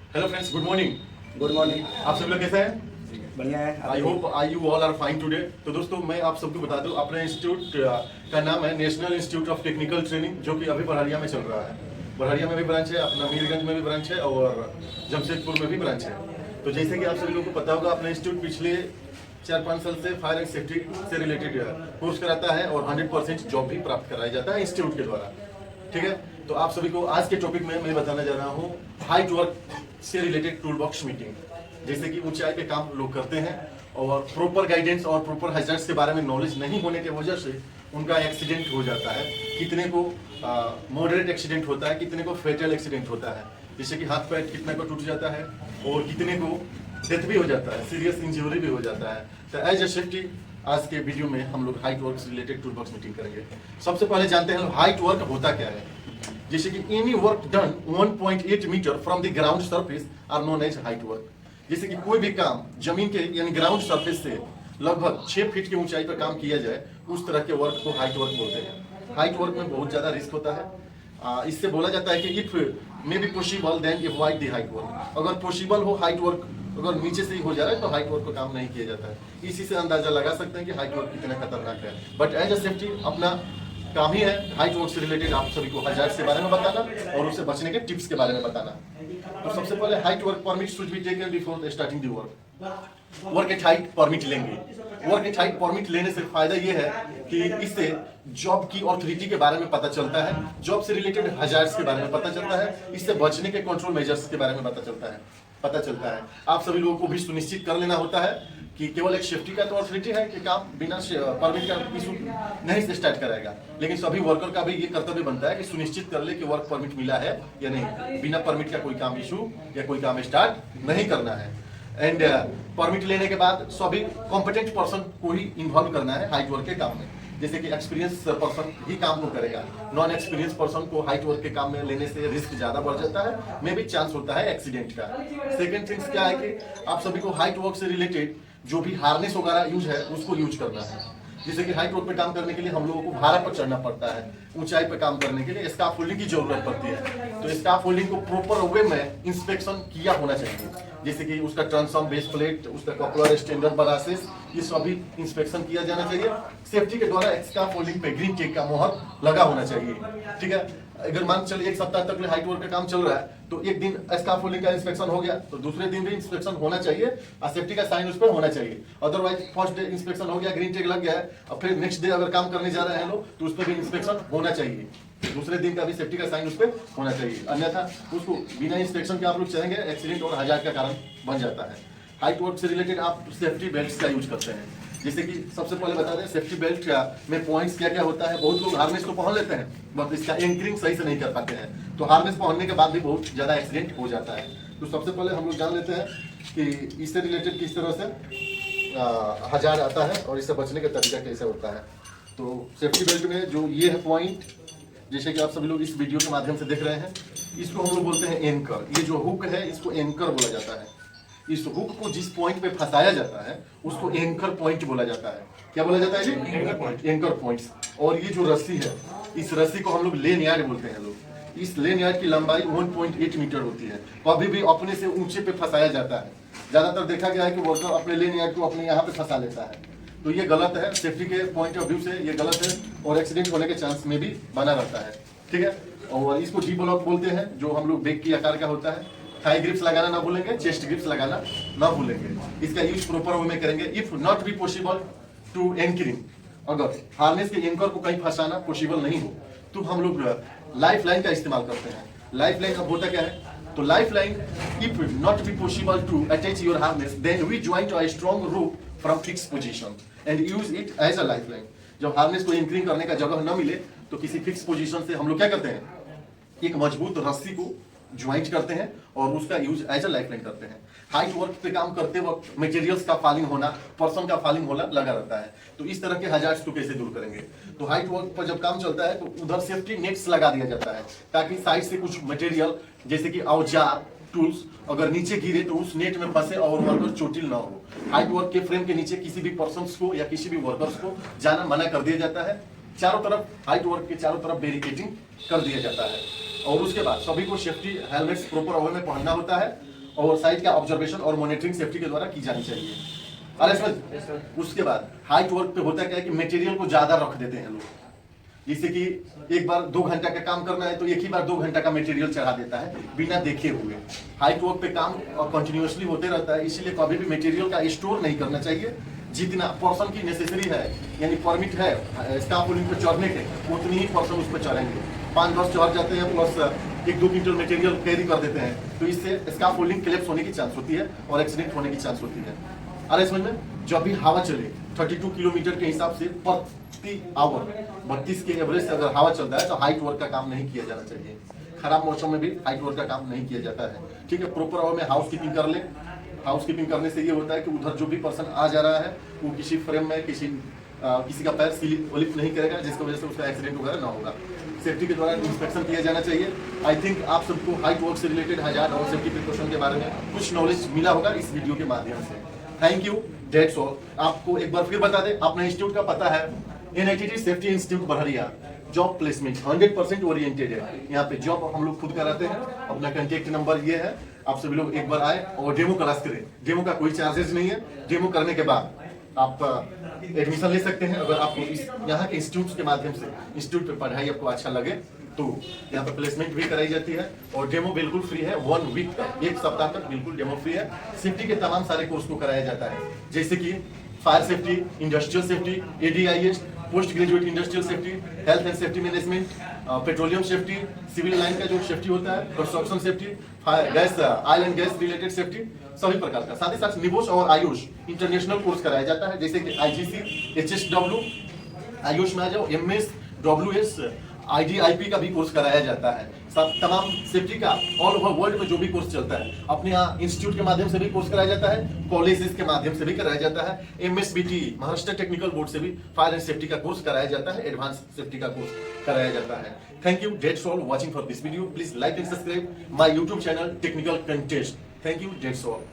Hello friends, good morning. Good morning. आप सब लोग कैसे हैं? बढ़िया है। I hope you all are fine today. तो दोस्तों, मैं आप सबको बता दूं, अपने इंस्टीट्यूट का नाम है national institute of technical training, जो कि अभी बड़हरिया में चल रहा है। बड़हरिया में भी ब्रांच है, अपना मीरगंज में भी ब्रांच है और जमशेदपुर में भी ब्रांच है। तो जैसे कि आप सभी लोगों को पता होगा, अपना इंस्टीट्यूट पिछले 4-5 साल से फायर एंड सेफ्टी से रिलेटेड कोर्स कराता है और 100% जॉब भी प्राप्त कराया जाता है इंस्टीट्यूट के द्वारा। ठीक है, तो आप सभी को आज के टॉपिक में मैं बताने जा रहा हूँ हाइट वर्क से रिलेटेड टूल बॉक्स मीटिंग। जैसे कि ऊंचाई पे काम लोग करते हैं और प्रॉपर गाइडेंस और प्रॉपर हैजर्ड्स के बारे में नॉलेज नहीं होने की वजह से उनका एक्सीडेंट हो जाता है। कितने को मॉडरेट एक्सीडेंट होता है, कितने को फेटल एक्सीडेंट होता है, जैसे कि हाथ पैर कितने को टूट जाता है और कितने को डेथ भी हो जाता है, सीरियस इंजरी भी हो जाता है। तो एज ए सेफ्टी आज के वीडियो में हम लोग हाइट वर्क से रिलेटेड टूल बॉक्स मीटिंग करेंगे। सबसे पहले जानते हैं हाइट वर्क होता क्या है। जैसे कि any work done 1.8 metre from the ground surface are known as height work. जैसे कि कोई भी काम जमीन के यानी ग्राउंड सरफेस से लगभग 6 फीट की ऊंचाई पर काम किया जाए, उस तरह के वर्क को हाइट वर्क बोलते हैं। हाइट वर्क में बहुत ज्यादा रिस्क होता है। इससे बोला जाता है कि if may be possible then avoid the height work. अगर पॉसिबल हो हाइट वर्क, अगर नीचे से ही हो जा रहा है तो हाइट वर्क को काम नहीं किया जाता है। इसी से अंदाजा लगा सकते हैं कि हाइट वर्क कितना खतरनाक है। बट एज अ सेफ्टी अपना काम ही है हाइट वर्क से रिलेटेड आप सभी को हैजर्ड्स के बारे में बताना और उससे बचने के टिप्स के बारे में बताना। तो सबसे पहले height work permit should be taken before starting the work. Work at height permit लेंगे। वर्क एट हाइट परमिट लेने से फायदा ये है कि इससे जॉब की ऑथोरिटी के बारे में पता चलता है, जॉब से रिलेटेड हैजर्ड्स के बारे में पता चलता है, इससे बचने के कंट्रोल मेजर्स के बारे में पता चलता है। आप सभी लोगों को भी सुनिश्चित कर लेना होता है कि केवल एक सेफ्टी का तो ऑथोरिटी है कि काम बिना परमिट का इशू नहीं से स्टार्ट कराएगा, लेकिन सभी वर्कर का भी ये कर्तव्य बनता है कि सुनिश्चित कर ले कि वर्क परमिट मिला है या नहीं। बिना परमिट का कोई काम इशू या कोई काम स्टार्ट नहीं करना है। एंड परमिट लेने के बाद सभी कॉम्पिटेंट पर्सन को ही इन्वॉल्व करना है हाइट वर्क के काम में। जैसे कि एक्सपीरियंस पर्सन ही काम को करेगा, नॉन एक्सपीरियंस पर्सन को हाइट वर्क के काम में लेने से रिस्क ज्यादा बढ़ जाता है, में भी चांस होता है एक्सीडेंट का। सेकंड थिंग्स क्या है कि आप सभी को हाइट वर्क से रिलेटेड जो भी हार्नेस वगैरह यूज है उसको यूज करना है। जैसे कि हाइट वर्क पे काम करने के लिए हम लोगों को भाड़ा पर चढ़ना पड़ता है, ऊंचाई पे काम करने के लिए स्काफोल्डिंग की जरूरत पड़ती है। तो स्काफोल्डिंग को प्रॉपर वे में इंस्पेक्शन किया होना चाहिए, जैसे कि उसका ट्रांसफॉर्म बेस प्लेट, उसका कपलर स्टैंडर्ड ब्रासेस, ये सभी इंस्पेक्शन किया जाना चाहिए। सेफ्टी के द्वारा स्काफोल्डिंग पे ग्रीन टेक का मोहर लगा होना चाहिए। ठीक है, अगर मान चलिए 1 सप्ताह तक हाइट वर्क का काम चल रहा है तो एक दिन स्काफोल्डिंग का इंस्पेक्शन हो गया तो दूसरे दिन भी इंस्पेक्शन होना चाहिए और सेफ्टी का साइन उस पर होना चाहिए। अदरवाइज फर्स्ट डे इंस्पेक्शन हो गया, ग्रीन टेक लग गया है, और फिर नेक्स्ट डे अगर काम करने जा रहे हैं लोग तो उस पर भी इंस्पेक्शन होना चाहिए, दूसरे दिन का भी सेफ्टी का साइन उस पर होना चाहिए। अन्यथा उसको बिना इंस्पेक्शन के आप लोग चलेंगे, एक्सीडेंट और हैजर्ड का कारण बन जाता है। हाइट वर्क से रिलेटेड आप सेफ्टी बेल्ट का यूज करते हैं। जैसे कि सबसे पहले बता दें सेफ्टी बेल्ट में पॉइंट्स क्या क्या होता है। बहुत लोग हार्नेस तो पहन लेते हैं बट इसका एंकरिंग सही से नहीं कर पाते हैं, तो हार्नेस पहनने के बाद भी बहुत ज्यादा एक्सीडेंट हो जाता है। तो सबसे पहले हम लोग जान लेते हैं कि इससे रिलेटेड किस तरह से हैजर्ड आता है और इससे बचने का तरीका कैसे होता है। तो सेफ्टी बेल्ट में जो ये है पॉइंट, जैसे कि आप सभी लोग इस वीडियो के माध्यम से देख रहे हैं, इसको हम लोग बोलते हैं एंकर। ये जो हुक है इसको एंकर बोला जाता है। इस हुक को जिस पॉइंट पे फंसाया जाता है उसको एंकर पॉइंट बोला जाता है। क्या बोला जाता है? Anchor point, anchor points. और ये जो रस्सी है, इस रस्सी को हम लोग लेन यार्ड बोलते हैं लोग। इस लेन यार्ड की लंबाई 1.8 मीटर होती है। कभी भी अपने से ऊंचे पे फंसाया जाता है। ज्यादातर देखा गया है कि वर्कर अपने लेन यार्ड को अपने यहाँ पे फंसा लेता है, तो ये गलत है। सेफ्टी के पॉइंट ऑफ व्यू से ये गलत है और एक्सीडेंट होने के चांस में भी बना रहता है। ठीक है, और इसको डी ब्लॉक बोलते हैं, जो हम लोग बैग की आकार का होता है। थाई ग्रिप्स लगाना ना भूलेंगे, चेस्ट ग्रिप्स लगाना ना भूलेंगे। इसका यूज प्रॉपर वे में करेंगे। If not be possible to anchoring, अगर हार्नेस के एंकर को कहीं फंसाना पॉसिबल नहीं हो तो हम लोग लाइफ लाइन का इस्तेमाल करते हैं। लाइफ लाइन अब होता क्या है? तो life line, if not be possible to attach your harness then we join a strong rope from fix position and use it as a life line. जब हार्नेस को एंकरिंग करने का जगह न मिले तो किसी फिक्स पोजीशन से हम लोग क्या करते हैं, एक मजबूत रस्सी को ज्वाइंट करते हैं और उसका यूज एज अ लाइफलाइन करते हैं। हाइट वर्क पे काम करते वक्त मटेरियल्स का फॉलिंग होना, पर्सन का फॉलिंग होना लगा रहता है। तो इस तरह के हैजर्ड्स को कैसे दूर करेंगे? तो हाइट वर्क पर जब काम चलता है तो उधर सेफ्टी नेट्स लगा दिया जाता है ताकि साइड से कुछ मटेरियल जैसे कि औजार, टूल्स अगर नीचे गिरे तो उस नेट में फंसे और वर्कर चोटिल ना हो। हाइट वर्क के फ्रेम के नीचे किसी भी पर्सन को या किसी भी वर्कर्स को जाना मना कर दिया जाता है। चारों तरफ हाइट वर्क के चारों तरफ बैरिकेडिंग कर दिया जाता है और उसके बाद सभी को सेफ्टी हेलमेट्स प्रॉपर वे में पहनना होता है और साइट का ऑब्जर्वेशन और मॉनिटरिंग सेफ्टी के द्वारा की जानी चाहिए। और इसमें उसके बाद हाइट वर्क पे होता क्या है कि मटेरियल को ज्यादा रख देते हैं लोग, जैसे कि एक बार 2 घंटा का काम करना है तो एक ही बार 2 घंटा का मटेरियल चढ़ा देता है बिना देखे हुए। हाइट वर्क पे काम और कंटिन्यूअसली होते रहता है, इसीलिए कभी भी मटेरियल का स्टोर नहीं करना चाहिए। जितना पर्सन की नेसेसरी है यानी परमिट है स्काफोल्डिंग पे चढ़ने के, उतनी ही पर्सन उस पर चढ़ेंगे। 5-10 चढ़ जाते हैं प्लस 1-2 क्विंटल मटेरियल कैरी कर देते हैं, तो इससे स्काफोल्डिंग क्लेप्स होने की चांस होती है और एक्सीडेंट होने की चांस होती है। और इसमें जब भी हवा चले 32 किलोमीटर के हिसाब से प्रति आवर 32 के एवरेज से अगर हवा चलता है तो हाइट वर्क का काम नहीं किया जाना चाहिए। खराब मौसम में भी हाइट वर्क का काम नहीं किया जाता है। ठीक है, प्रॉपर आवर में हाउस कीपिंग कर ले। हाउस कीपिंग करने से ये होता है कि उधर जो भी पर्सन आ जा रहा है वो किसी फ्रेम में किसी का पैर स्लिप नहीं करेगा, जिसकी वजह से उसका एक्सीडेंट वगैरह ना होगा। सेफ्टी के द्वारा इंस्पेक्शन किया जाना चाहिए। आई थिंक आप सबको हाइट वर्क से रिलेटेड हजार और सेफ्टी प्रिकॉशन के बारे में कुछ नॉलेज मिला होगा इस वीडियो के माध्यम से। Thank you, that's all. आपको एक बार फिर बता दें, अपना इंस्टीट्यूट का पता है NITT safety institute Barharia. Job placement 100% oriented है। यहाँ पे जॉब हम लोग खुद कराते हैं। अपना कांटेक्ट नंबर ये है, आप सभी लोग एक बार आए और डेमो क्लास करें। डेमो का कोई चार्जेस नहीं है। डेमो करने के बाद आप एडमिशन ले सकते हैं। अगर आपको इस यहाँ के इंस्टीट्यूट के माध्यम से इंस्टीट्यूट पे पढ़ाई आपको अच्छा लगे तो यहाँ पे प्लेसमेंट भी कराई जाती है और डेमो बिल्कुल फ्री है। 1 वीक तक, 1 सप्ताह तक बिल्कुल डेमो फ्री है। सेफ्टी के तमाम सारे कोर्स को कराया जाता है, जैसे कि fire safety, industrial safety, ADIS, post graduate industrial safety, health and safety management, petroleum safety, civil line का जो सेफ्टी होता है, construction safety, gas oil and gas related safety, सभी प्रकार का। साथ ही साथ निबोस और आयुष इंटरनेशनल कोर्स कराया जाता है, जैसे कि IGC, HSW, आयुष में आ जाओ, MS, WS, IDIP का भी कोर्स कराया जाता है। सब तमाम सेफ्टी का ऑल ओवर वर्ल्ड में जो भी कोर्स चलता है अपने यहाँ इंस्टीट्यूट के माध्यम से भी कोर्स कराया जाता है, कॉलेजेस के माध्यम से भी कराया जाता है। MSBT महाराष्ट्र टेक्निकल बोर्ड से भी फायर एंड सेफ्टी का कोर्स कराया जाता है, एडवांस सेफ्टी का कोर्स कराया जाता है। Thank you, that's all watching for this video. Please like and subscribe my YouTube channel technical contest. Thank you, that's all.